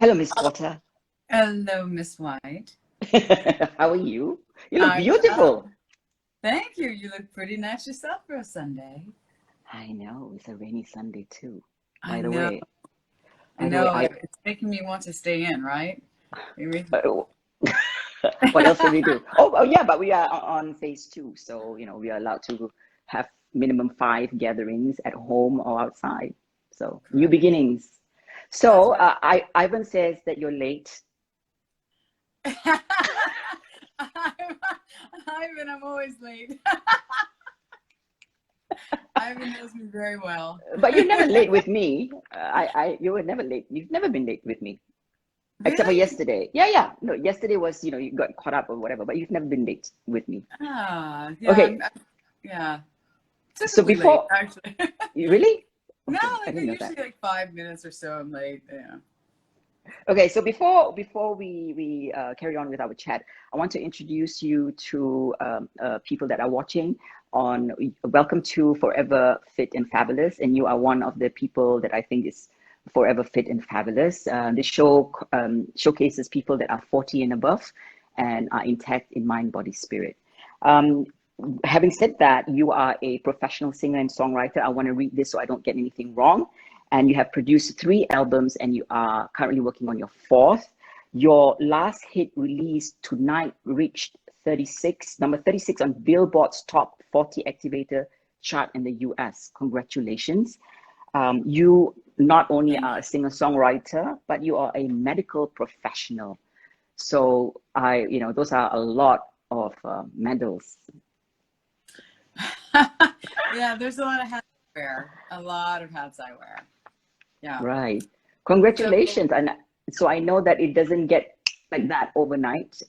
Hello, Miss Potter. Hello, Miss White. How are you? You look I'm well. beautiful. Thank you. You look pretty nice yourself for a Sunday. I know it's a rainy Sunday too. I By the know. way, I by the way, know. I It's making me want to stay in, right? Maybe- uh, what else can we do? Oh, yeah, but we are on phase two, so we are allowed to have minimum five gatherings at home or outside. So new Correct. beginnings. That's So what Ivan says that you're late. I'm, I'm always late. Ivan knows me very well. But you're never late with me. You were never late. You've never been late with me. Except for Really? yesterday. Yeah, yeah. No, yesterday was, you got caught up or whatever, but you've never been late with me. Ah, yeah, Okay, yeah. so Typically late, before, actually. really? No, Okay, I like didn't know that. usually like 5 minutes or so I'm late. Yeah. Okay, so before we carry on with our chat, I want to introduce you to people that are watching on. Welcome to Forever Fit and Fabulous, and you are one of the people that I think is forever fit and fabulous. This show showcases people that are 40 and above and are intact in mind, body, spirit. Um, Having said that, you are a professional singer and songwriter. I want to read this so I don't get anything wrong. And you have produced three albums and you are currently working on your fourth. Your last hit released tonight reached number 36 on Billboard's top 40 activator chart in the US. Congratulations. You not only Thank are a singer songwriter, but you are a medical professional. So those are a lot of medals. you. Yeah, there's a lot of hats I wear. A lot of hats I wear. Yeah. Right. So Congratulations. And so I know that it doesn't get like that overnight.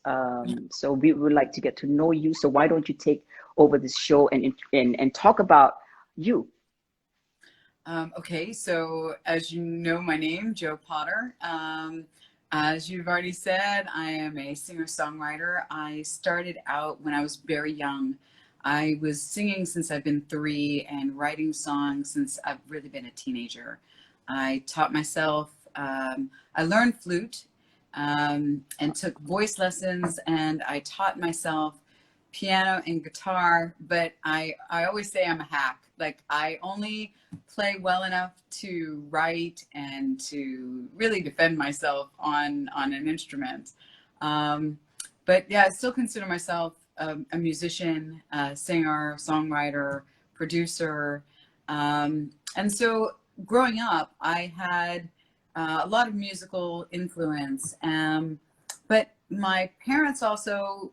So we would like to get to know you. So why don't you take over this show and talk about you? okay, so as you know, my name, Joe Potter. As you've already said, I am a singer-songwriter. I started out when I was very young. I was singing since I've been 3 and writing songs since I've really been a teenager. I taught myself, I learned flute and took voice lessons, and I taught myself piano and guitar, but I always say I'm a hack. Like I only play well enough to write and to really defend myself on an instrument. Um, but yeah, I still consider myself a musician, a singer, songwriter, producer. And so growing up, I had a lot of musical influence. But my parents also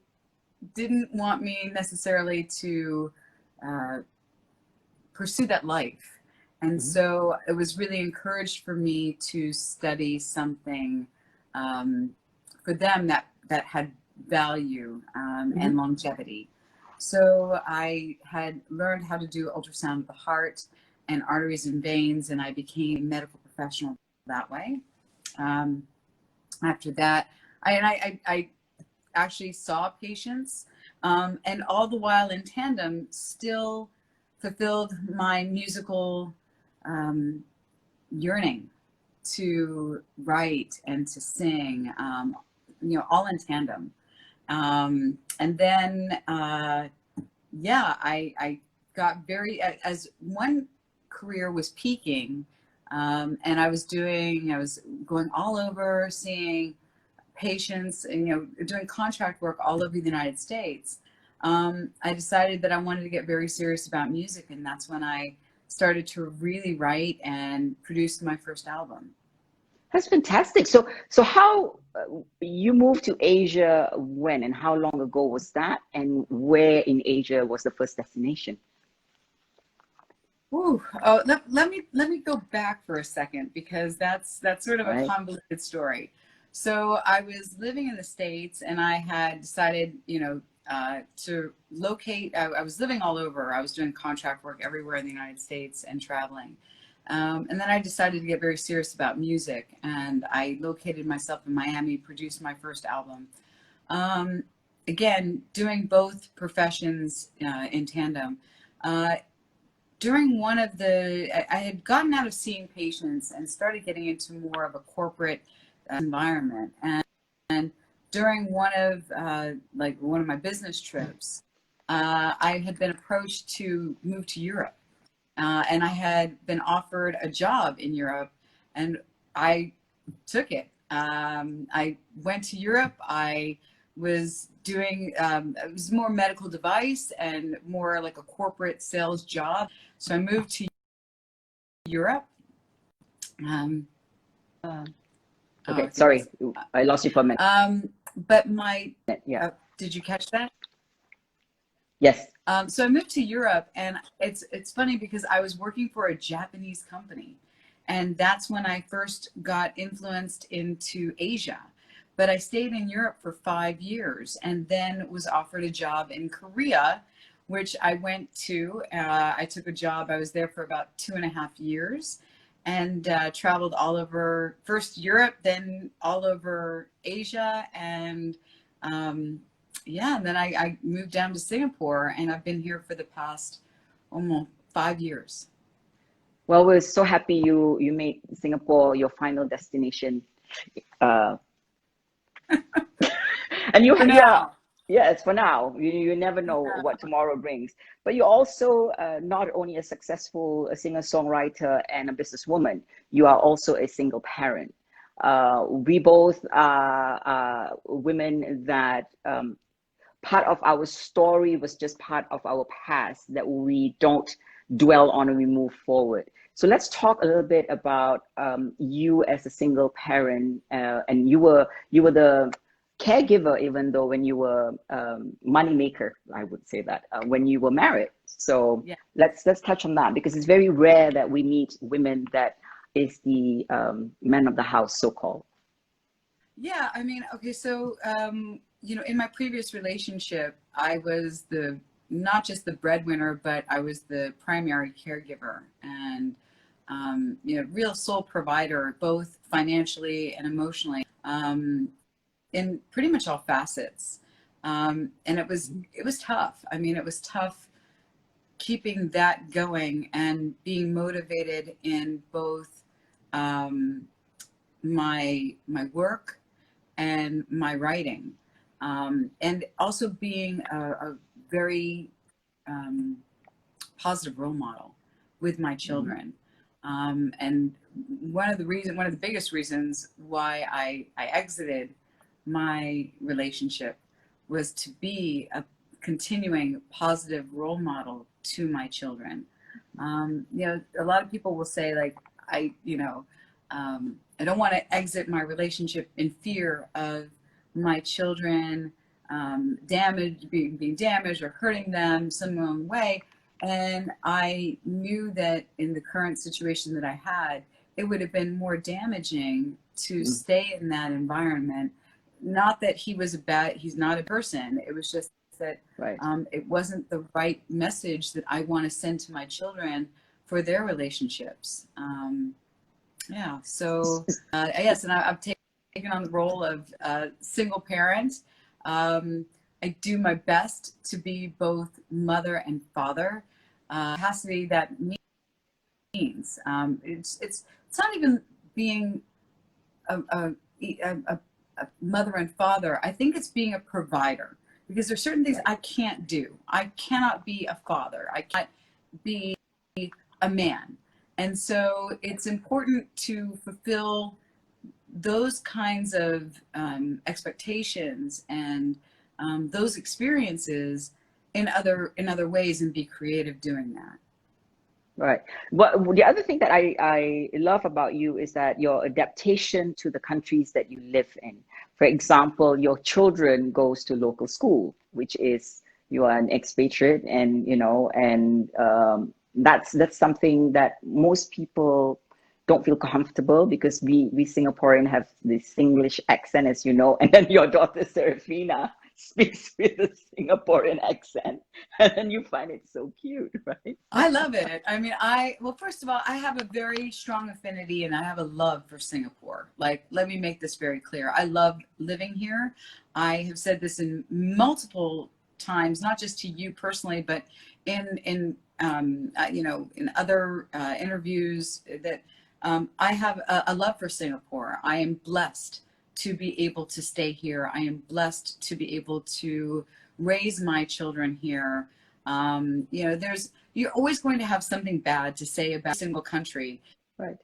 didn't want me necessarily to uh, pursue that life. And Mhm, so it was really encouraged for me to study something um, for them that had value mhm. and longevity. So I had learned how to do ultrasound of the heart and arteries and veins, and I became a medical professional that way. Um, After that, I actually saw patients, and all the while in tandem still fulfilled my musical um, yearning to write and to sing, all in tandem. And then, yeah, I got very, as one career was peaking, and I was going all over seeing patients and doing contract work all over the United States. I decided that I wanted to get very serious about music, and that's when I started to really write and produce my first album. That's fantastic. So how you moved to Asia when and how long ago was that? And where in Asia was the first destination? Ooh, oh, let me go back for a second because that's sort of All a right. convoluted story. So I was living in the States, and I had decided, to locate. I was living all over. I was doing contract work everywhere in the United States and traveling. And then I decided to get very serious about music, and I located myself in Miami, produced my first album. Um, Again, doing both professions in tandem. Uh, During one of the, I had gotten out of seeing patients and started getting into more of a corporate environment. And during one of my business trips, I had been approached to move to Europe, and I had been offered a job in Europe, and I took it. I went to Europe. I was doing it was more medical device and more like a corporate sales job. So I moved to Europe. Um, Okay, sorry, I lost you for a minute. but my Yeah. did you catch that? Yes. So I moved to Europe, and it's funny because I was working for a Japanese company, and that's when I first got influenced into Asia. But I stayed in Europe for 5 years, and then was offered a job in Korea, which I went to. I took a job. I was there for about 2.5 years, and traveled all over, first Europe, then all over Asia, and yeah, and then I moved down to Singapore, and I've been here for the past almost 5 years. Well, we're so happy you made Singapore your final destination. Uh, and For you are, now. yes, for now. You never know Yeah. what tomorrow brings. But you're also not only a successful singer-songwriter and a businesswoman, you are also a single parent. We both are women that part of our story was just part of our past that we don't dwell on and we move forward. So let's talk a little bit about you as a single parent, and you were the caregiver, even though when you were money maker, I would say that when you were married. So Yeah. let's touch on that, because it's very rare that we meet women that is the man of the house, so called. Yeah, I mean, okay, so in my previous relationship, I was the not just the breadwinner, but I was the primary caregiver, and real sole provider, both financially and emotionally, in pretty much all facets. And it was tough. I mean, it was tough keeping that going and being motivated in both my work and my writing, and also being a very positive role model with my Mhm. children. And one of the biggest reasons why I exited my relationship was to be a continuing positive role model to my children. A lot of people will say, like, I don't want to exit my relationship in fear of my children being damaged or hurting them some wrong way. And I knew that in the current situation that I had, it would have been more damaging to Mm. stay in that environment. Not that he's not a person. It was just that Right. it wasn't the right message that I want to send to my children for their relationships. Yeah, so yes, and I've taken on the role of single parent. I do my best to be both mother and father. Capacity that means it's not even being a, a, a mother and father. I think it's being a provider, because there's certain things Right. I can't do. I cannot be a father. I can't be a man. And so it's important to fulfill those kinds of expectations and those experiences in other ways, and be creative doing that. Right. But the other thing that I love about you is that your adaptation to the countries that you live in. For example, your children goes to local school, which is you are an expatriate, and that's something that most people don't feel comfortable, because we Singaporean have this English accent, as you know, and then your daughter Serafina speaks with a Singaporean accent, and then you find it so cute, right? I love it. I mean, well, first of all, I have a very strong affinity and I have a love for Singapore. Like, let me make this very clear. I love living here. I have said this in multiple times, not just to you personally, but in other interviews, that I have a love for Singapore. I am blessed to be able to stay here. I am blessed to be able to raise my children here. You know, you're always going to have something bad to say about a single country. Right.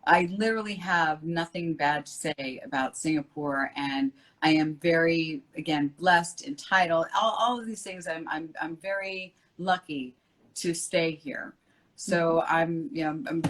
I literally have nothing bad to say about Singapore, and I am very, again, blessed, entitled, all of these things. I'm very lucky to stay here. So I'm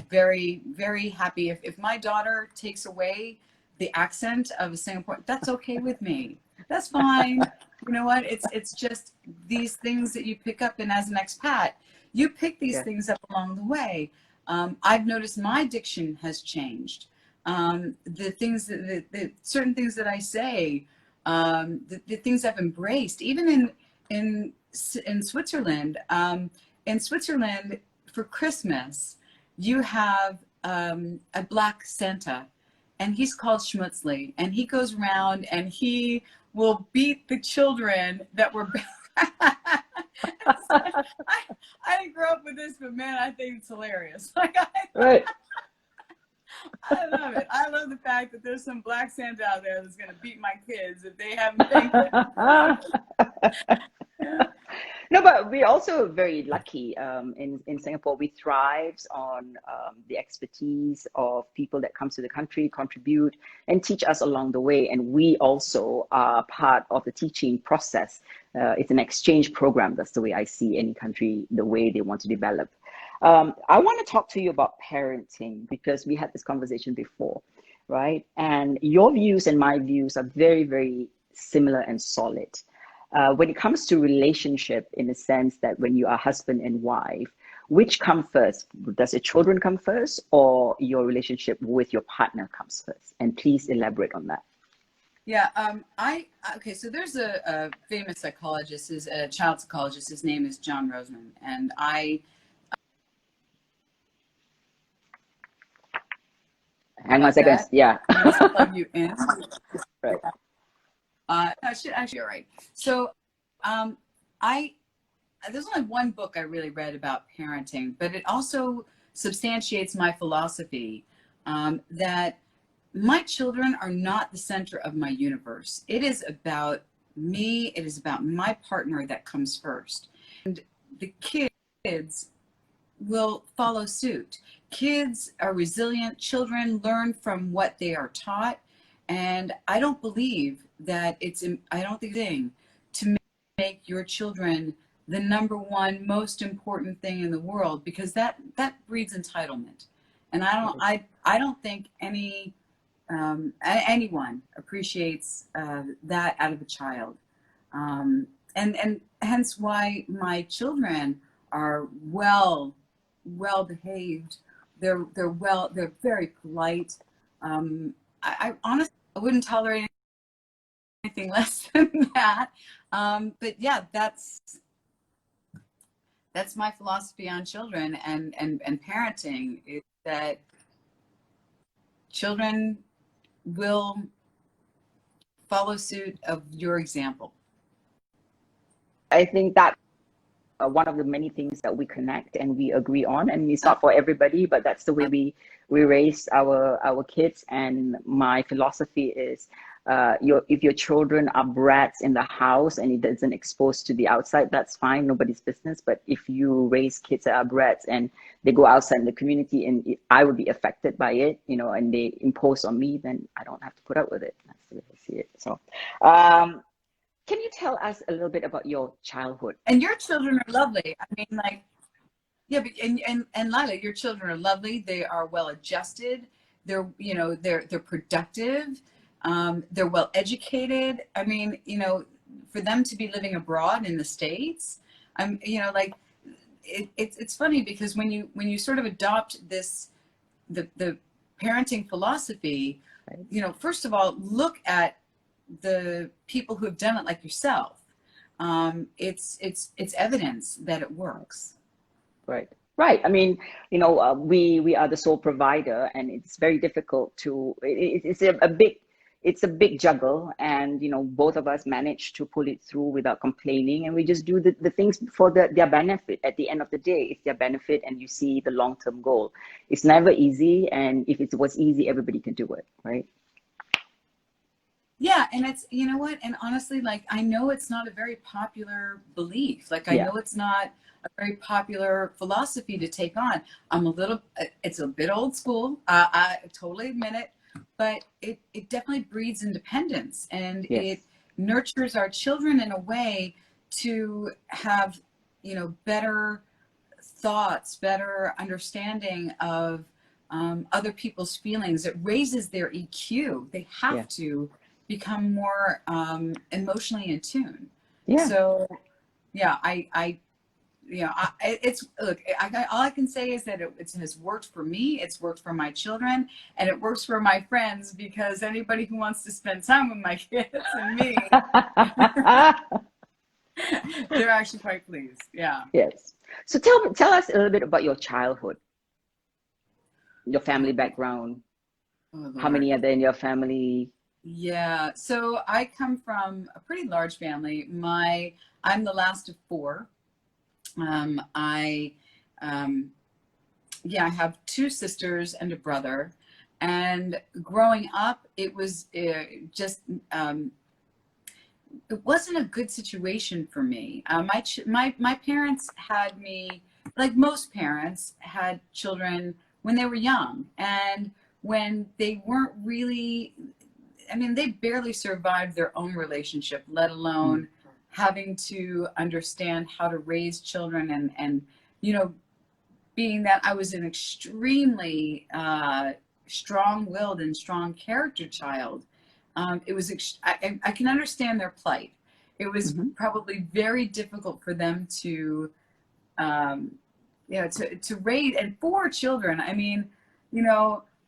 very, very happy. If my daughter takes away the accent of Singapore, that's okay with me. That's fine. You know what? It's just these things that you pick up, and as an expat, you pick these Yeah. things up along the way. I've noticed my diction has changed. The things the certain things that I say, the things I've embraced, even in Switzerland. In Switzerland, for Christmas, you have a black Santa, and he's called Schmutzli, and he goes around and he will beat the children that were. I didn't grow up with this, but man, I think it's hilarious. Like Right. I love it. I love the fact that there's some black Santa out there that's gonna beat my kids if they haven't thanked him. No, but we're also very lucky in Singapore. We thrive on the expertise of people that comes to the country, contribute, and teach us along the way. And we also are part of the teaching process. It's an exchange program. That's the way I see any country, the way they want to develop. I want to talk to you about parenting because we had this conversation before, right? And your views and my views are very, very similar and solid. When it comes to relationship, in the sense that when you are husband and wife, which come first? Does your children come first, or your relationship with your partner comes first? And please elaborate on that. Yeah, okay, so there's a famous psychologist, is a child psychologist. His name is John Roseman, and Hang on a about second. that. Yeah. Let's plug you in. Right. I should actually, all right. So, I there's only one book I really read about parenting, but it also substantiates my philosophy that my children are not the center of my universe. It is about me. It is about my partner that comes first, and the kids will follow suit. Kids are resilient. Children learn from what they are taught. And I don't believe that I don't think thing to make your children the number one most important thing in the world, because that breeds entitlement. And I don't think anyone appreciates that out of a child. And hence why my children are well behaved. They're very polite. I honestly I wouldn't tolerate anything less than that. But yeah, that's my philosophy on children and parenting, is that children will follow suit of your example. I think that one of the many things that we connect and we agree on, and it's not for everybody, but that's the way we raise our kids. And my philosophy is, if your children are brats in the house and it doesn't expose to the outside, that's fine, nobody's business. But if you raise kids that are brats and they go outside in the community and I would be affected by it, and they impose on me, then I don't have to put up with it. That's the way I see it. So, can you tell us a little bit about your childhood? And your children are lovely. I mean, like, yeah, but, and Laila, your children are lovely. They are well adjusted. They're productive. They're well educated. I mean, for them to be living abroad in the States, like, it's funny because when you sort of adopt the parenting philosophy, Right. first of all, look at the people who have done it like yourself. It's evidence that it works. Right. Right. I mean, we are the sole provider, and it's very difficult to. It's a big, it's a big juggle, and both of us managed to pull it through without complaining, and we just do the things for their benefit. At the end of the day, it's their benefit, and you see the long-term goal. It's never easy, and if it was easy, everybody can do it, right? Yeah, and it's, you know what, and honestly, like, I know it's not a very popular belief. Like, I Yeah. know it's not a very popular philosophy to take on. It's a bit old school. I totally admit it, but it definitely breeds independence, and it Yes. nurtures our children in a way to have, better thoughts, better understanding of other people's feelings. It raises their EQ. They Yeah. have to become more emotionally in tune. Yeah. So, yeah, it's, look, all I can say is that it has worked for me. It's worked for my children, and it works for my friends, because anybody who wants to spend time with my kids and me, they're actually quite pleased. Yeah. Yes. So tell us a little bit about your childhood, your family Oh, background. oh How Lord. many are there in your family? Yeah. So I come from a pretty large family. I'm the last of four. I, um, yeah, I have two sisters and a brother. And growing up, it was just, it wasn't a good situation for me. My parents had me, like most parents, had children when they were young, and when they weren't really, I mean, they barely survived their own relationship, let Mm. alone having to understand how to raise children, and you know, being that I was an extremely strong-willed and strong character child, it was I can understand their plight. It was Hmm. probably very difficult for them to um, to raise, and four children. I mean,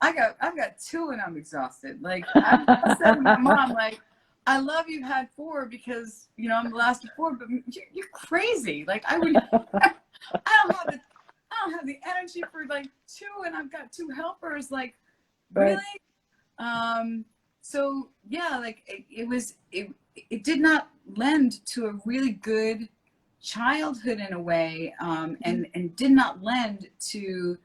I've got two and I'm exhausted. Like, I said to my mom, like, I love you had four, because I'm the last of four, but you're crazy. Like, I don't have the I don't have the energy for like two, and I've got two helpers. Like, really? Right. Um, so yeah, like, it did not lend to a really good childhood in a way, and did not lend to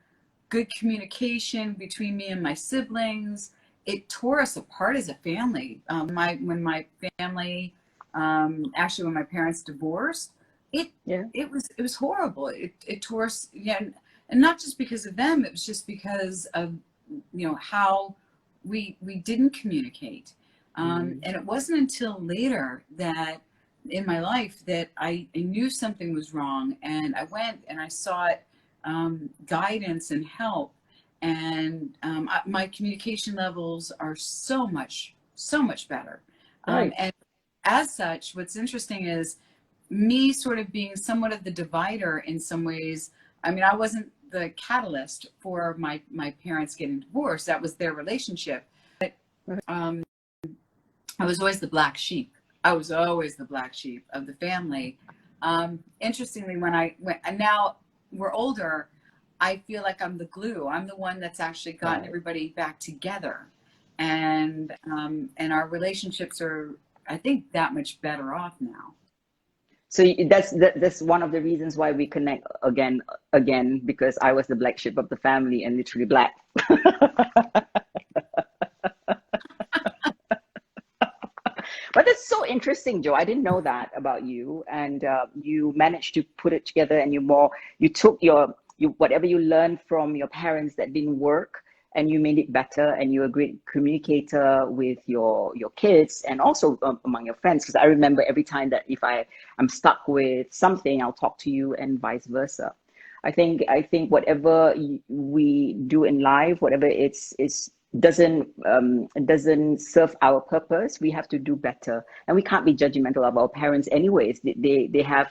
good communication between me and my siblings. It tore us apart as a family. When my family, actually, when my parents divorced, it Yeah. it was horrible. It tore us, yeah, and not just because of them. It was just because of how we didn't communicate. Mm. And it wasn't until later that in my life that I knew something was wrong, and I went and I sought guidance and help. And my communication levels are so much better. Right. And as such, what's interesting is me sort of being somewhat of the divider in some ways. I mean, I wasn't the catalyst for my parents getting divorced. That was their relationship. Right. Um, I was always the black sheep. I was always the black sheep of the family. Interestingly, and now we're older, I feel like I'm the glue. I'm the one that's actually gotten Right. everybody back together, and our relationships are, I think, that much better off now. So that's one of the reasons why we connect again, because I was the black sheep of the family and literally black. But that's so interesting, Joe. I didn't know that about you, and you managed to put it together, and you took you whatever you learned from your parents that didn't work, and you made it better, and you're a great communicator with your kids, and also among your friends. Because I remember every time that if I'm stuck with something, I'll talk to you, and vice versa. I think whatever we do in life, whatever it's doesn't serve our purpose, we have to do better, and we can't be judgmental of our parents anyways. They have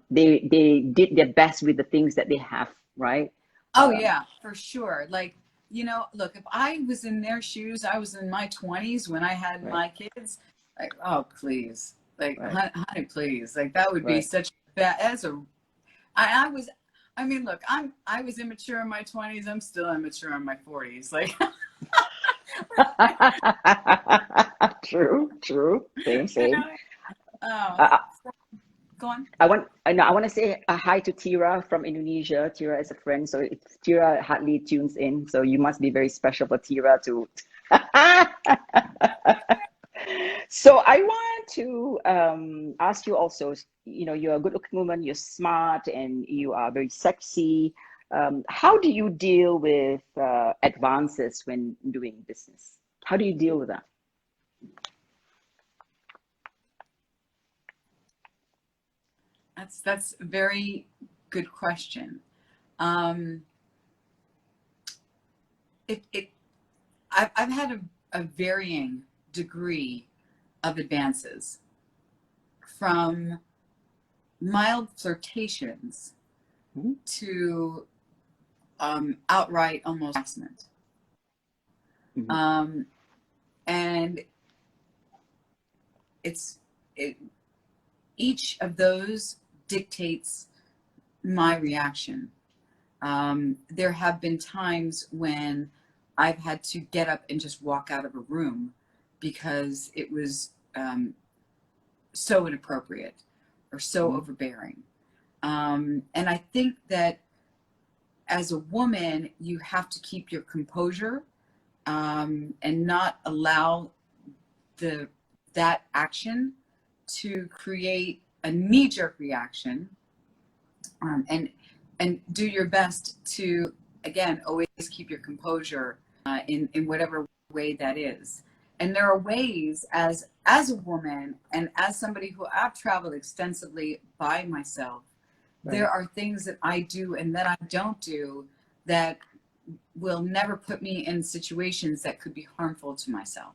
they did their best with the things that they have, right? Oh um, yeah, for sure. Like, look, if I was in their shoes, I was in my 20s when I had right. my kids. Like, oh please, like, Right. honey, please, like, that would be Right. such bad. I was. I mean, look, I was immature in my 20s. I'm still immature in my 40s. Like, True, true. Same, You same. know? Oh, Uh, go on. I want to say a hi to Tira from Indonesia. Tira is a friend, so Tira hardly tunes in, so you must be very special for Tira to. So I want to ask you also, you know, you're a good-looking woman, you're smart, and you are very sexy. How do you deal with advances when doing business? How do you deal with that? That's a very good question. Um, it I've had a varying degree of advances from mild flirtations Mhm, to outright almost harassment. mhm, Um, and it's it, each of those dictates my reaction. There have been times when I've had to get up and just walk out of a room because it was so inappropriate or so mhm, overbearing. And I think that as a woman, you have to keep your composure and not allow the that action to create a knee-jerk reaction, and do your best to again always keep your composure in whatever way that is. And there are ways as a woman and as somebody who I've traveled extensively by myself, there right. are things that I do and that I don't do that will never put me in situations that could be harmful to myself.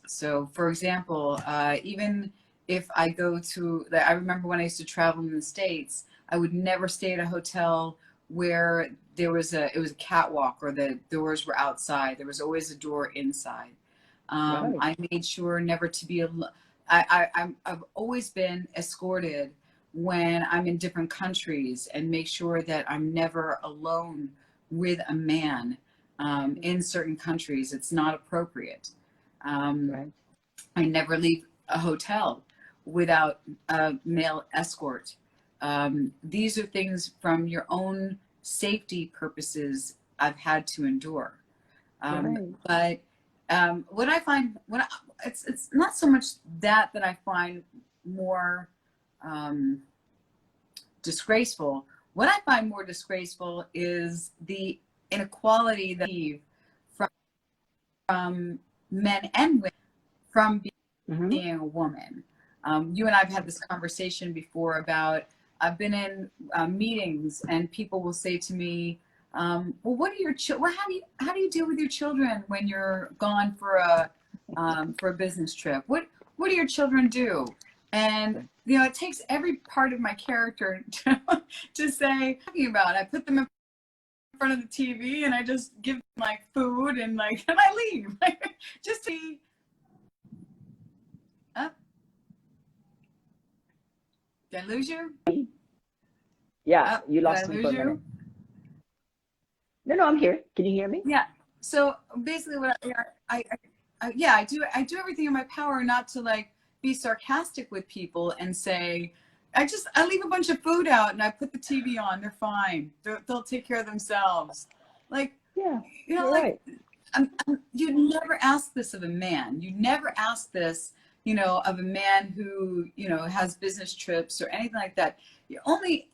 So, for example, even if I go to, I remember when I used to travel in the States, I would never stay at a hotel where it was a catwalk or the doors were outside. There was always a door inside. Right. I made sure never to be, I've always been escorted when I'm in different countries and make sure that I'm never alone with a man in certain countries. It's not appropriate. Um, Right. I never leave a hotel without a male escort. These are things from your own safety purposes I've had to endure. Right. But what I find, it's not so much that I find more um, disgraceful. What I find more disgraceful is the inequality that from, from men and women from Hmm. being a woman. You and I have had this conversation before about I've been in meetings and people will say to me, "Well, what are your well, how do you deal with your children when you're gone for a business trip? What do your children do?" And Right. you know, it takes every part of my character to say talking about. I put them in front of the TV and I just give them like food and like and I leave just to be up. Did I lose you? Yeah, Oh, you did I lost me for lose a minute. you? No, no, I'm here. Can you hear me? Yeah. So basically, what yeah, I do everything in my power not to like be sarcastic with people and say, I leave a bunch of food out and I put the TV on. They're fine. They'll take care of themselves. Like, Yeah, you know, you're like right. you'd never ask this of a man. You'd never ask this, you know, of a man who, you know, has business trips or anything like that. You only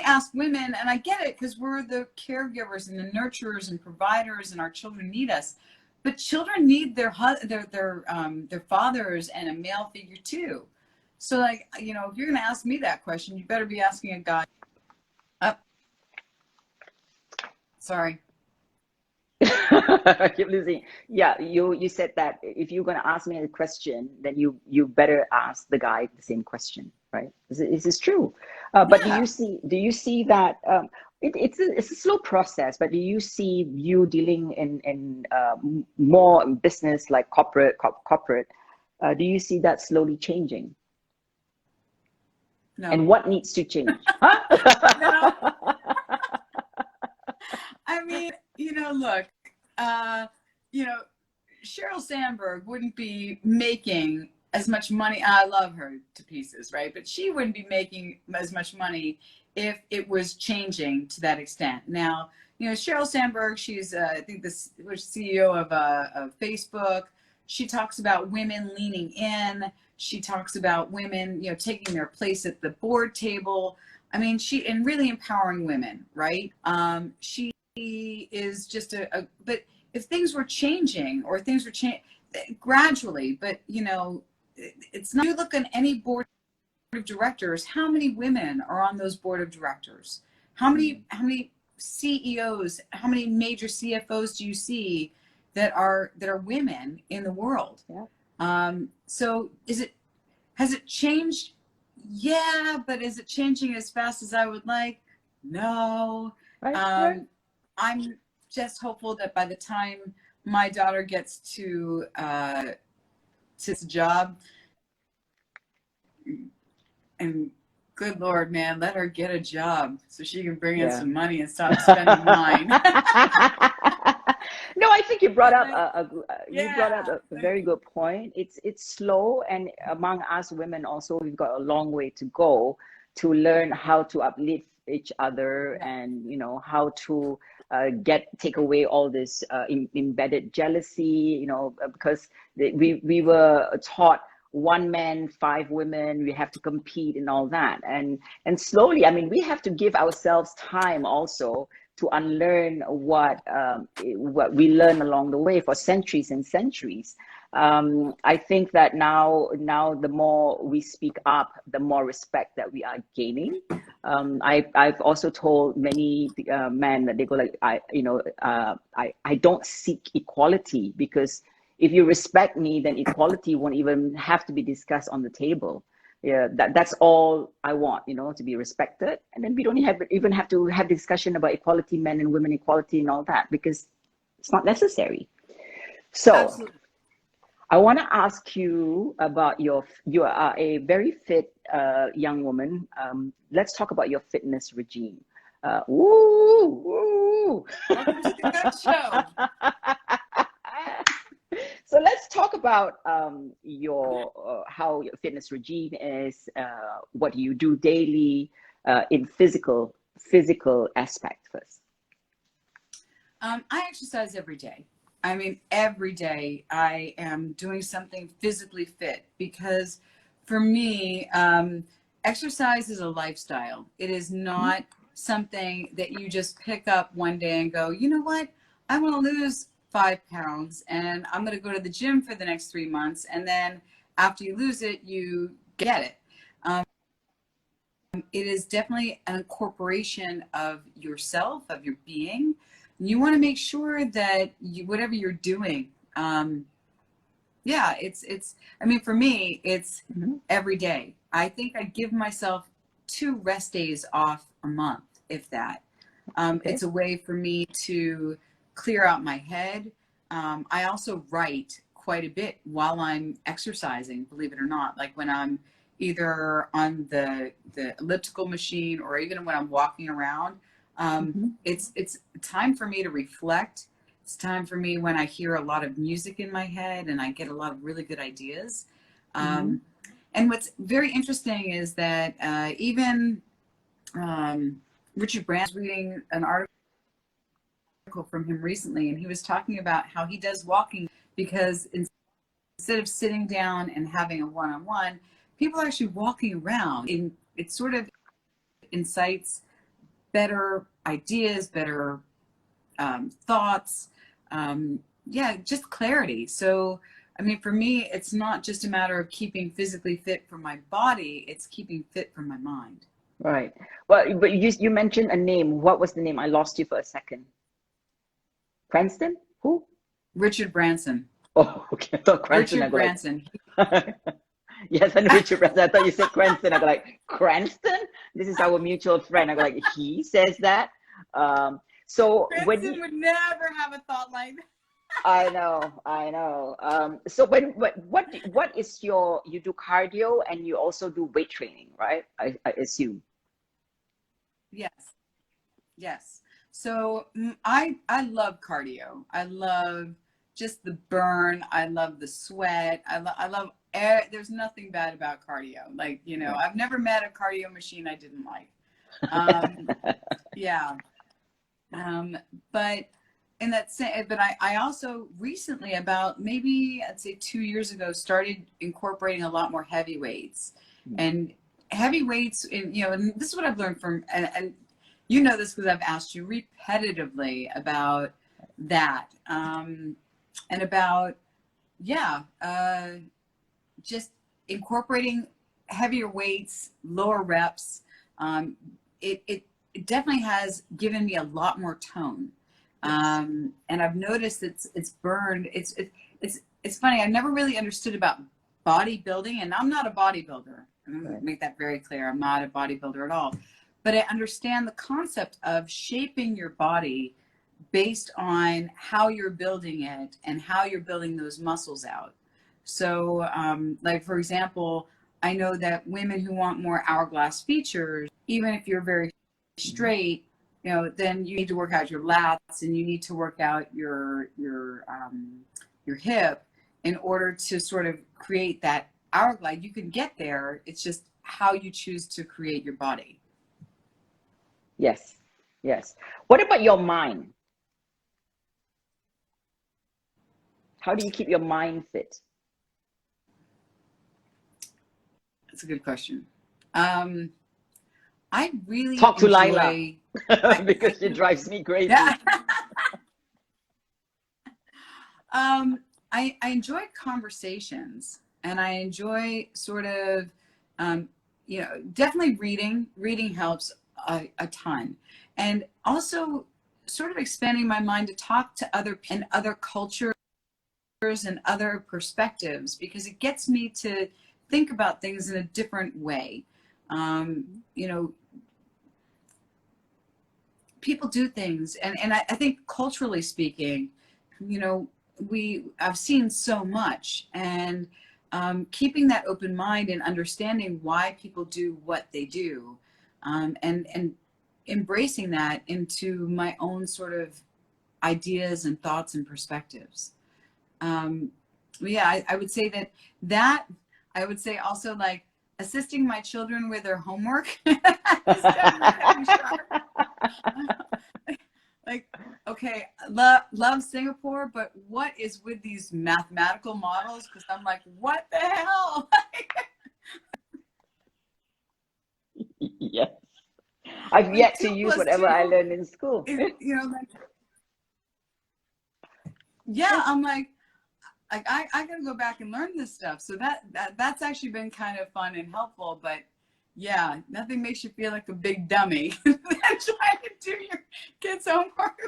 ask women, and I get it because we're the caregivers and the nurturers and providers, and our children need us. But children need their fathers and a male figure too. So, like, you know, if you're going to ask me that question, you better be asking a guy. Oh, sorry. I keep losing. Yeah, you said that if you're gonna ask me a question, then you better ask the guy the same question, right? This is true. But Yeah. do you see that it's a slow process, but do you see you dealing in more business like corporate? Do you see that slowly changing? No. And what needs to change? No. Huh? I I mean, look, you know, Sheryl Sandberg wouldn't be making as much money. I love her to pieces, right? But she wouldn't be making as much money if it was changing to that extent. Now, Sheryl Sandberg, she's, I think, the CEO of Facebook. She talks about women leaning in. She talks about women, taking their place at the board table. I mean, and really empowering women, right? She is just but if things were changing or things were changing gradually, but it's not, you look at any board of directors, how many women are on those board of directors? How many CEOs, how many major CFOs do you see that are women in the world? Yeah. So has it changed? Yeah, but is it changing as fast as I would like? No. Right. I'm just hopeful that by the time my daughter gets to this job, and good Lord, man, let her get a job so she can bring in some money and stop spending mine. No, I think you brought up Yeah. a very good point. It's slow, and among us women also, we've got a long way to go to learn how to uplift each other, and how to take away all this embedded jealousy. Because we were taught one man, five women, we have to compete and all that, and slowly, I mean, we have to give ourselves time also to unlearn what we learn along the way for centuries and centuries. I think that now the more we speak up, the more respect that we are gaining. I've also told many men that they go like, I don't seek equality, because if you respect me, then equality won't even have to be discussed on the table. Yeah, that's all I want, to be respected, and then we don't even have to have discussion about equality, men and women equality and all that, because it's not necessary. So Absolutely. I want to ask you about you are a very fit young woman. Let's talk about your fitness regime. Woo, woo. Welcome to the Good Show. So let's talk about your how your fitness regime is, what you do daily in physical aspect first. I exercise every day. I mean, every day I am doing something physically fit, because for me, exercise is a lifestyle. It is not something that you just pick up one day and go, you know what, I want to lose 5 pounds and I'm going to go to the gym for the next 3 months. And then after you lose it, you get it. It is definitely an incorporation of yourself, of your being. You want to make sure that whatever you're doing, it's, I mean, for me, it's every day. I think I give myself 2 rest days off a month, if that. It's a way for me to clear out my head. I also write quite a bit while I'm exercising, believe it or not. Like when I'm either on the elliptical machine or even when I'm walking around, it's time for me to reflect. It's time for me when I hear a lot of music in my head and I get a lot of really good ideas. And what's very interesting is that even Richard Branson, reading an article from him recently, and he was talking about how he does walking because instead of sitting down and having a one-on-one, people are actually walking around. And it sort of incites better ideas, better thoughts, just clarity. So, I mean, for me, it's not just a matter of keeping physically fit for my body, it's keeping fit for my mind. Right. Well, but you mentioned a name. What was the name? I lost you for a second. Cranston? Who? Richard Branson. Oh, okay. I thought Cranston. Richard Branson. Like... Yes, I know Richard Branson. I thought you said Cranston. I go like, Cranston? This is our mutual friend. I go like, he says that? So Cranston would never have a thought like that. I know. So what is you do cardio and you also do weight training, right? I assume. Yes. So I love cardio. I love just the burn. I love the sweat. I love air. There's nothing bad about cardio. Like, you know, Right. I've never met a cardio machine I didn't like. Um, yeah. Um, but in that same, but I also recently, about maybe I'd say 2 years ago, started incorporating a lot more heavy weights. Mm. And heavy weights, in, you know, and this is what I've learned from, and you know this because I've asked you repetitively about that, and about, yeah, just incorporating heavier weights, lower reps. Um, it definitely has given me a lot more tone. Yes. And I've noticed it's burned. It's funny. I never really understood about bodybuilding, and I'm not a bodybuilder. I'm going Right. to make that very clear. I'm not a bodybuilder at all. But I understand the concept of shaping your body based on how you're building it and how you're building those muscles out. So, like for example, I know that women who want more hourglass features, even if you're very Mhm. straight, you know, then you need to work out your lats and you need to work out your hip in order to sort of create that hourglass. You can get there. It's just how you choose to create your body. Yes. Yes. What about your mind? How do you keep your mind fit? That's a good question. Um, I really Talk to Laila enjoy. I because she drives me crazy. yeah. I enjoy conversations, and I enjoy sort of, um, you know, definitely reading. Reading helps a ton, and also sort of expanding my mind to talk to other and other cultures and other perspectives, because it gets me to think about things in a different way. You know, people do things, and I think culturally speaking, you know, I've seen so much, and keeping that open mind and understanding why people do what they do, and embracing that into my own sort of ideas and thoughts and perspectives. um, yeah, I would say that I would say also, like, assisting my children with their homework has definitely kept me sharp. Like, okay, love Singapore, but what is with these mathematical models? Because I'm like, what the hell? Yes. I've Like yet to two use plus whatever I two learned in school. is, you know, like, yeah, I'm like I gotta go back and learn this stuff. So that's actually been kind of fun and helpful. But yeah, nothing makes you feel like a big dummy than trying to do your kids' homework.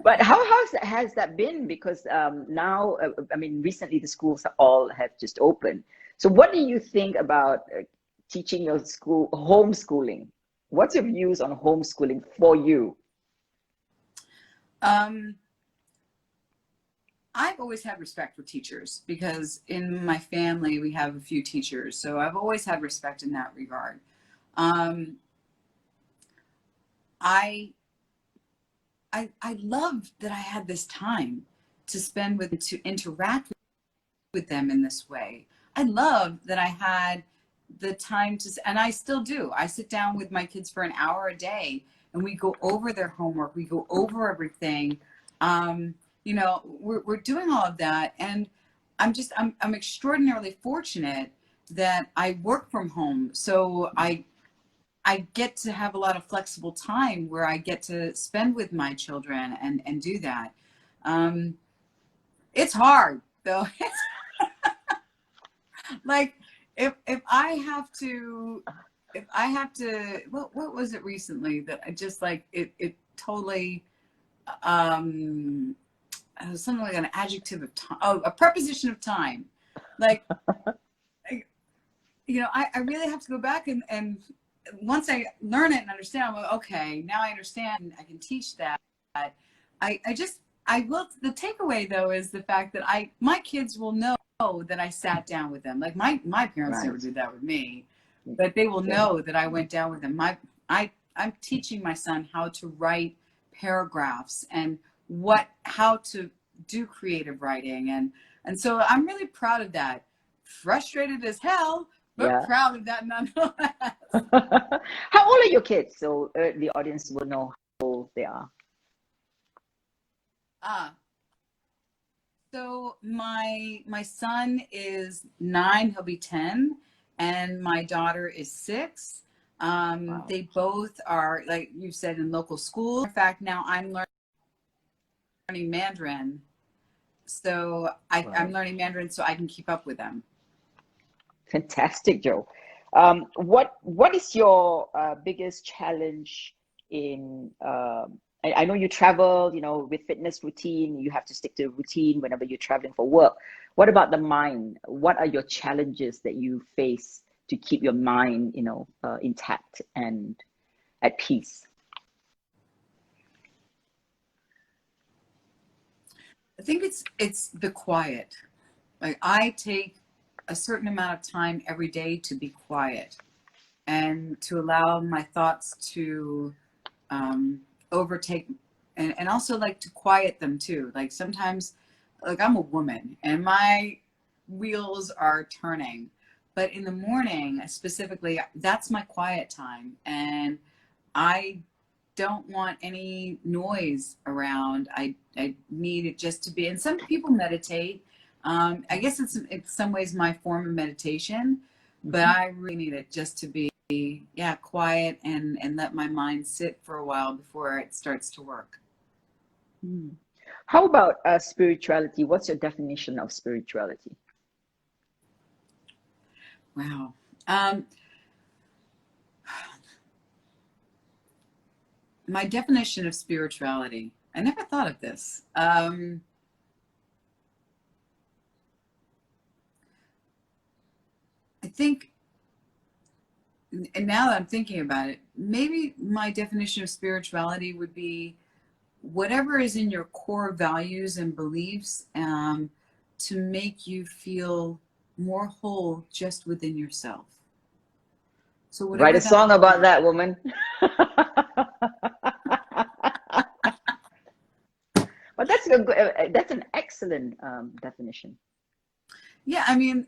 But has that been? Because now, I mean, recently the schools all have just opened. So, what do you think about teaching your school homeschooling? What's your views on homeschooling for you? um, I've always had respect for teachers because in my family we have a few teachers, so I've always had respect in that regard. Um, I I love that I had this time to spend with, to interact with them in this way. I love that I had the time to, and I still do. I sit down with my kids for an hour a day and we go over their homework. We go over everything. You know, we're doing all of that. And I'm extraordinarily fortunate that I work from home. So I get to have a lot of flexible time where I get to spend with my children and do that. Um, it's hard though. Like, if I have to, what was it recently that I just, like, it totally, um it was something like an adjective of time, oh, a preposition of time. Like, you know, I really have to go back and once I learn it and understand, I'm like, okay, now I understand, I can teach that. I just, I will, the takeaway though is the fact that my kids will know that I sat down with them. Like my parents never Right. did that with me. but they will Okay. know that I went down with them. I'm teaching my son how to write paragraphs and how to do creative writing. And so I'm really proud of that. Frustrated as hell, but Yeah. proud of that nonetheless. How old are your kids? So the audience will know how old they are. Ah, so my son is 9, he'll be 10, and my daughter is 6. Wow. They both are, like you said, in local schools. In fact, now I'm learning Mandarin, so I'm Right. learning Mandarin so I can keep up with them. Fantastic, Joe. What is your biggest challenge in? I know you travel, you know, with fitness routine. You have to stick to a routine whenever you're traveling for work. What about the mind? What are your challenges that you face to keep your mind, you know, intact and at peace? I think it's the quiet. Like I take a certain amount of time every day to be quiet and to allow my thoughts to overtake, and also like to quiet them too. Like sometimes, like I'm a woman and my wheels are turning, but in the morning specifically, that's my quiet time, and I don't want any noise around. I need it just to be, and some people meditate. I guess it's in some ways my form of meditation, but Mhm. I really need it just to be, yeah, quiet and let my mind sit for a while before it starts to work. Mm. How about spirituality? What's your definition of spirituality? Wow. Um, my definition of spirituality, I never thought of this. I think, and now that I'm thinking about it, maybe my definition of spirituality would be whatever is in your core values and beliefs, to make you feel more whole just within yourself. So Write whatever a that song might about be. that, woman. But that's a good, that's an excellent definition. Yeah, I mean,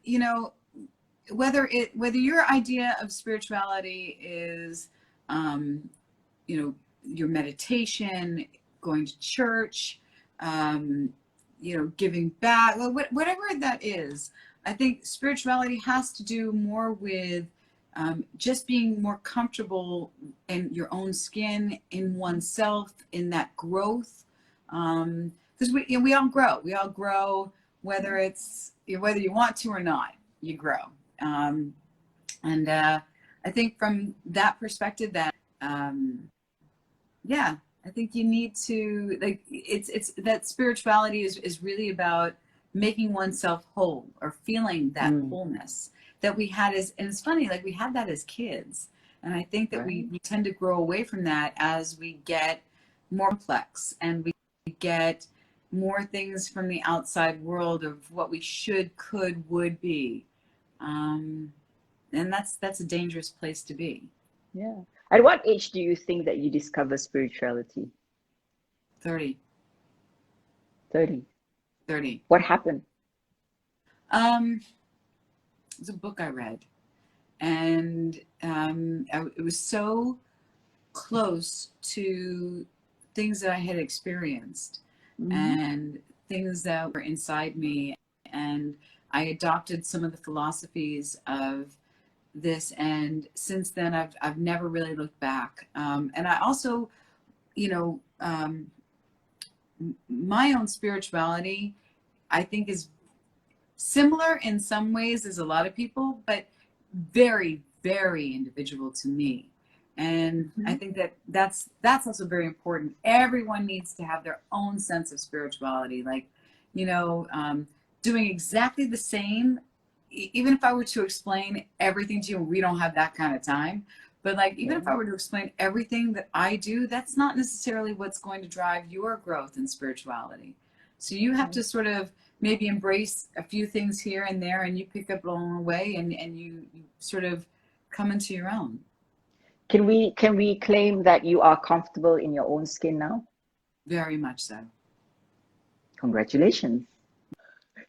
whether your idea of spirituality is, um, your meditation, going to church, um, giving back, whatever that is. I think spirituality has to do more with, just being more comfortable in your own skin, in oneself, in that growth. Because we all grow. We all grow, whether it's whether you want to or not. You grow. Um, and I think from that perspective, that yeah, I think you need to, like, it's that spirituality is really about making oneself whole or feeling that Mm, wholeness that we had as, and it's funny, like we had that as kids. And I think that right. we tend to grow away from that as we get more complex and we get more things from the outside world of what we should, could, would be. Um, and that's a dangerous place to be. Yeah. At what age do you think that you discover spirituality? 30, 30. 30. What happened? Um, it's a book I read, and it was so close to things that I had experienced Hmm. and things that were inside me, and I adopted some of the philosophies of this, and since then I've never really looked back. And I also, you know, my own spirituality, I think, is similar in some ways as a lot of people, but very, very individual to me. And I Hmm. think that that's also very important. Everyone needs to have their own sense of spirituality, like, you know, doing exactly the same. Even if I were to explain everything to you, we don't have that kind of time. But like, even if Yeah. I were to explain everything that I do, that's not necessarily what's going to drive your growth in spirituality. So you have Yeah. to sort of maybe embrace a few things here and there, and you pick up along the way, and you sort of come into your own. Can we claim that you are comfortable in your own skin now? Very much so. Congratulations.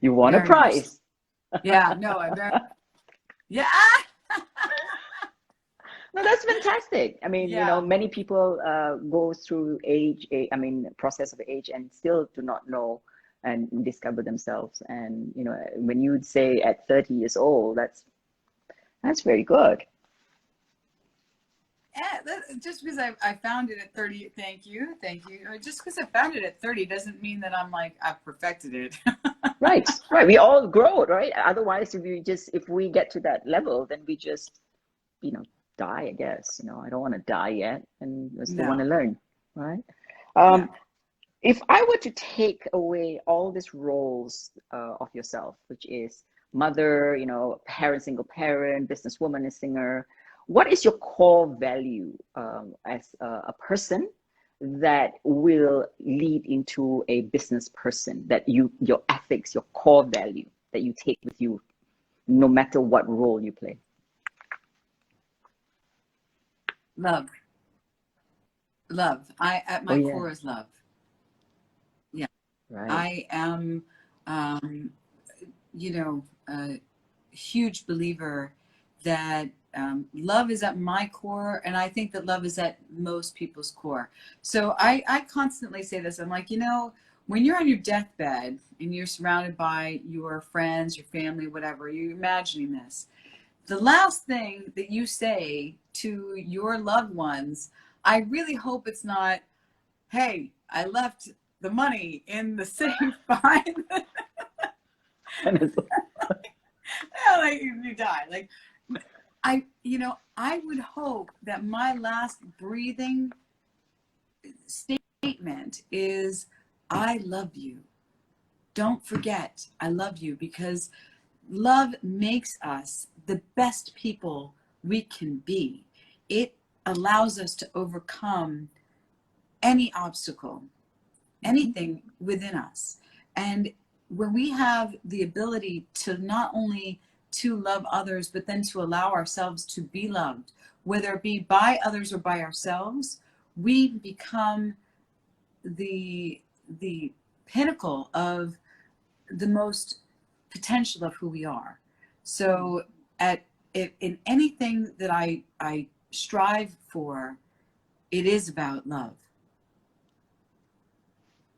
You won a Very much so. prize. Yeah, no, I very, yeah, No, that's fantastic. I mean, yeah, many people go through I mean, process of age and still do not know and discover themselves. And, when you say at 30 years old, that's very good. yeah, just because I found it at 30, thank you, thank you. Just because I found it at 30 doesn't mean that I'm like, I've perfected it. Right, right. We all grow, right? Otherwise, if we get to that level, then we just, you know, die, I guess. I don't want to die yet, and I still want to No, learn, right? no. Um, if I were to take away all these roles of yourself, which is mother, parent, single parent, businesswoman, a singer, what is your core value as a person that will lead into a business person, that your ethics, your core value that you take with you, no matter what role you play? Love, love. I, at Oh, my yeah, core is love. Yeah. right. I am, um, a huge believer that love is at my core, and I think that love is at most people's core. So I constantly say this. I'm like, when you're on your deathbed and you're surrounded by your friends, your family, whatever, you're imagining this. The last thing that you say to your loved ones, I really hope it's not, hey, I left the money in the safe behind the, like you die. Like I would hope that my last breathing statement is, I love you. Don't forget, I love you, because love makes us the best people we can be. It allows us to overcome any obstacle, Mhm. anything within us. And when we have the ability to not only to love others, but then to allow ourselves to be loved, whether it be by others or by ourselves, we become the the pinnacle of the most potential of who we are. So at in anything that I strive for, it is about love.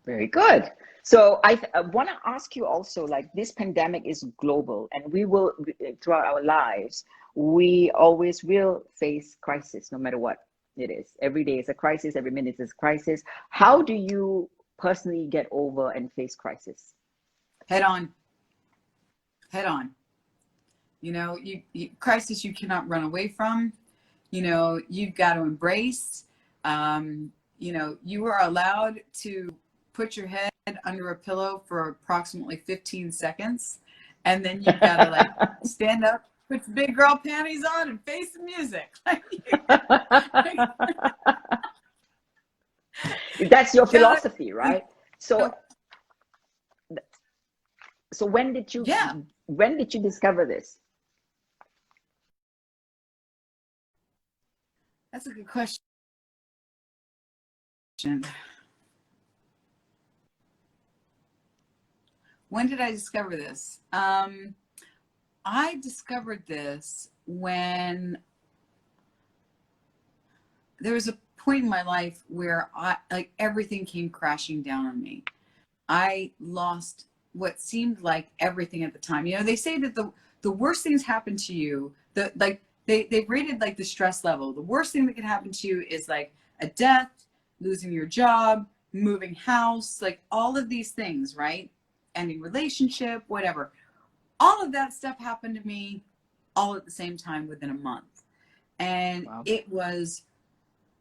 Very good. So I want to ask you also, like, this pandemic is global, and we will, throughout our lives, we always will face crisis, no matter what it is. Every day is a crisis, every minute is a crisis. How do you personally get over and face crisis? Head on, head on. Crisis you cannot run away from. You've got to embrace. You are allowed to put your head under a pillow for approximately 15 seconds, and then you've got to like stand up, put the big girl panties on, and face the music. That's your yeah, philosophy, right? So, so yeah, when did you discover this? that's a good question. When did I discover this? I discovered this when there was a point in my life where everything came crashing down on me. I lost what seemed like everything at the time. They say that the worst things happen to you, they've rated like the stress level. The worst thing that can happen to you is like a death, losing your job, moving house, like all of these things, right? Ending relationship, whatever. All of that stuff happened to me all at the same time within a month. And Wow. it was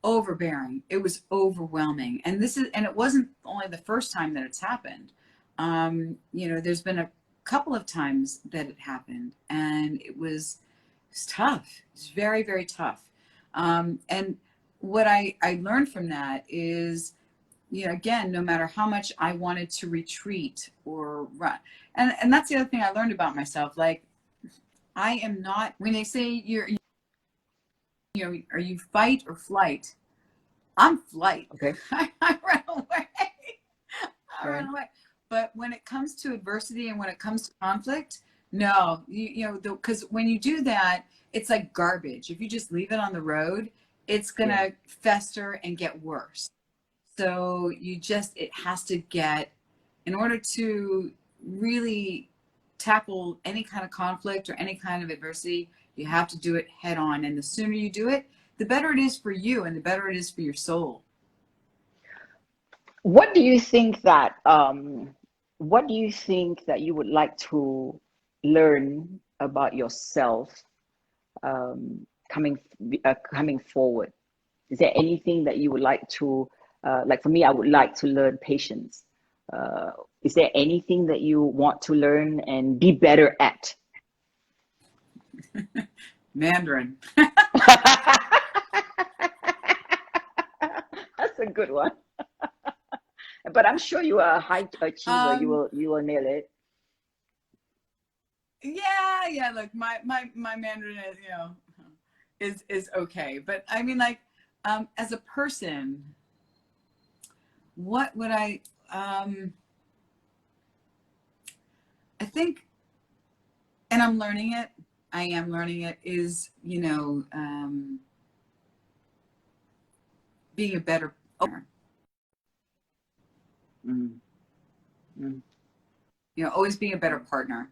overbearing. It was overwhelming. And it wasn't only the first time that it's happened. There's been a couple of times that it happened, and it was tough. It's very, very tough. And what I learned from that is, again, no matter how much I wanted to retreat or run, and that's the other thing I learned about myself. Like, I am not, when they say are you fight or flight? I'm flight. Okay. I run away. I Right. run away. But when it comes to adversity and when it comes to conflict, no, because when you do that, it's like garbage. If you just leave it on the road, it's Yeah. gonna fester and get worse. So it has to get, in order to really tackle any kind of conflict or any kind of adversity, you have to do it head on. And the sooner you do it, the better it is for you and the better it is for your soul. What do you think that what do you think that you would like to learn about yourself coming coming forward? Is there anything that you would like to like for me, I would like to learn patience. Uh, is there anything that you want to learn and be better at? Mandarin. That's a good one. But I'm sure you are a high achiever. um, You will nail it. yeah. Look, my Mandarin is, is okay. But I mean, like, as a person, what would I think, and I'm learning it. I am learning it. Is being a better owner. Mm, mm, Always being a better partner.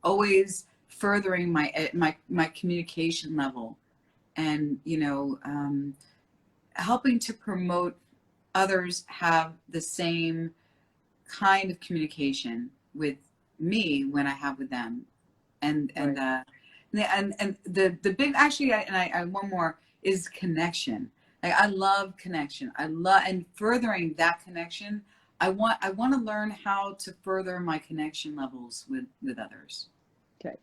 Always furthering my communication level, and helping to promote others have the same kind of communication with me when I have with them, and right. the big, actually, I one more is connection. Like, I love connection. I love, and furthering that connection. I want to learn how to further my connection levels with others. Okay.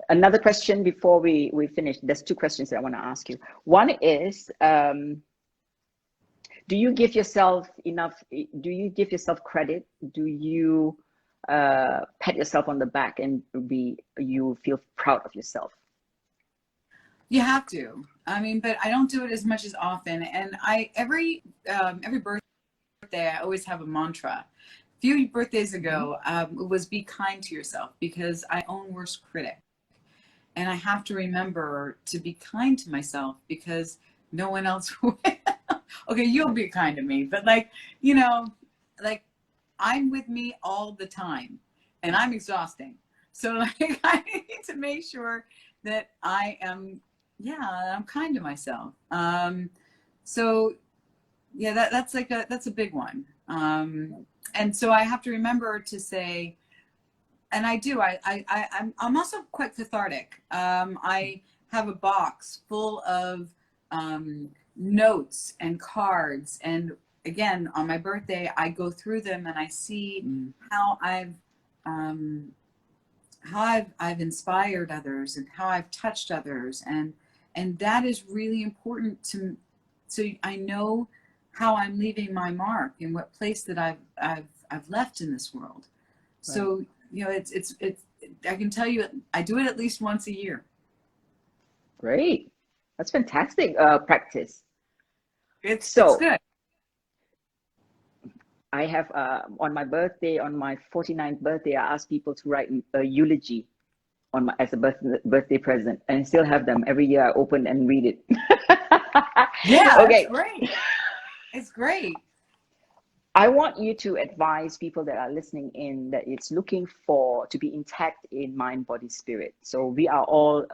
Another question before we finish. There's two questions that I want to ask you. One is, do you give yourself enough? Do you give yourself credit? Do you pat yourself on the back and you feel proud of yourself? You have to. I mean, but I don't do it as much as often. And every birthday, I always have a mantra. A few birthdays Mm-hmm. ago, it was be kind to yourself, because I own worst critic. And I have to remember to be kind to myself, because no one else will. Okay, you'll Right. be kind to me, but like, I'm with me all the time, and I'm exhausting. So, like, I need to make sure that I'm kind to myself. So yeah, that's a big one. And so I have to remember to say, and I do. I'm also quite cathartic. I have a box full of notes and cards, and again, on my birthday, I go through them and I see Mm, how um, I've inspired others and how I've touched others, and that is really important so I know how I'm leaving my mark and what place that I've left in this world. right. So it's I can tell you, I do it at least once a year. Great. That's fantastic practice. It's So good. I have on my birthday, on my 49th birthday, I asked people to write a eulogy on my as a birthday present, and I still have them. Every year I open and read it. Yeah, it's Okay. great. It's great. I want you to advise people that are listening in that it's looking for to be intact in mind, body, spirit. So we are all,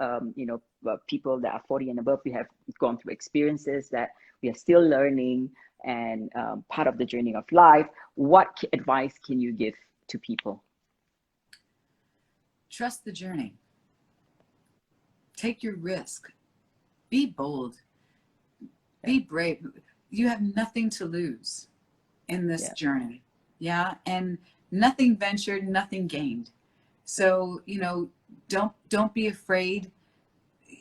people that are 40 and above. We have gone through experiences that we are still learning and part of the journey of life. What advice can you give to people? Trust the journey. Take your risk. Be bold. Yeah, Be brave. You have nothing to lose in this yeah, journey. Yeah. And nothing ventured, nothing gained. So, don't be afraid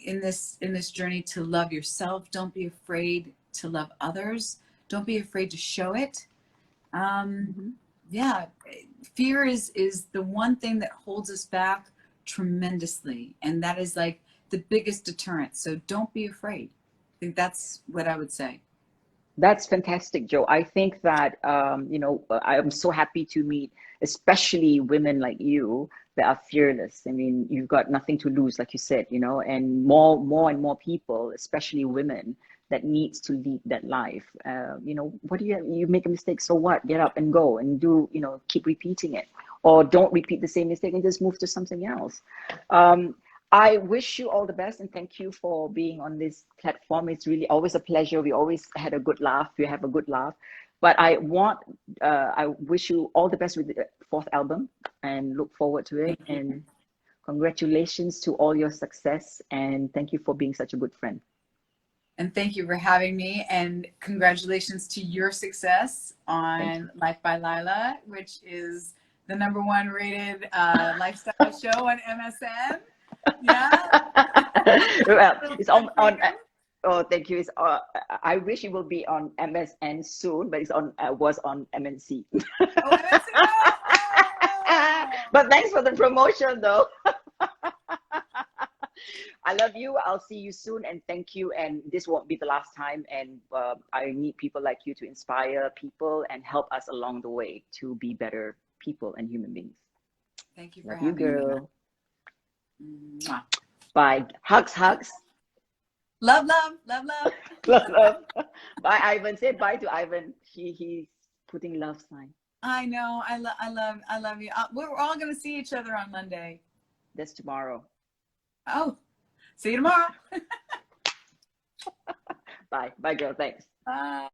in this journey to love yourself. Don't be afraid to love others. Don't be afraid to show it. Um, hmm, yeah, fear is the one thing that holds us back tremendously, and that is like the biggest deterrent. So don't be afraid. I think that's what I would say. That's fantastic, Joe. I think that I'm so happy to meet, especially women like you that are fearless. I mean, you've got nothing to lose, like you said, and more and more people, especially women, that needs to lead that life. What do you make a mistake? So what? Get up and go and do. Keep repeating it, or don't repeat the same mistake and just move to something else. Um, I wish you all the best and thank you for being on this platform. It's really always a pleasure. We always had a good laugh. We have a good laugh. But I wish you all the best with the fourth album and look forward to it. Thank you. And congratulations to all your success. And thank you for being such a good friend. And thank you for having me. And congratulations to your success Thank you. on Life by Laila, which is the #1 rated lifestyle show on MSN. Yeah. Well, Little it's plug on for you. oh, thank you. I wish it will be on MSN soon, but it's on was on MNC. Oh, MSN. Oh. But thanks for the promotion, though. I love you. I'll see you soon, and thank you. And this won't be the last time. And I need people like you to inspire people and help us along the way to be better people and human beings. Thank you for Love you, having me. girl. Mwah. Bye. Hugs, hugs. Love, love, love, love. Love, love. Bye, Ivan. Say bye to Ivan. He's putting love sign. I know. I love you. We're all going to see each other on Monday. That's tomorrow. Oh, see you tomorrow. Bye. Bye, girl. Thanks. Bye.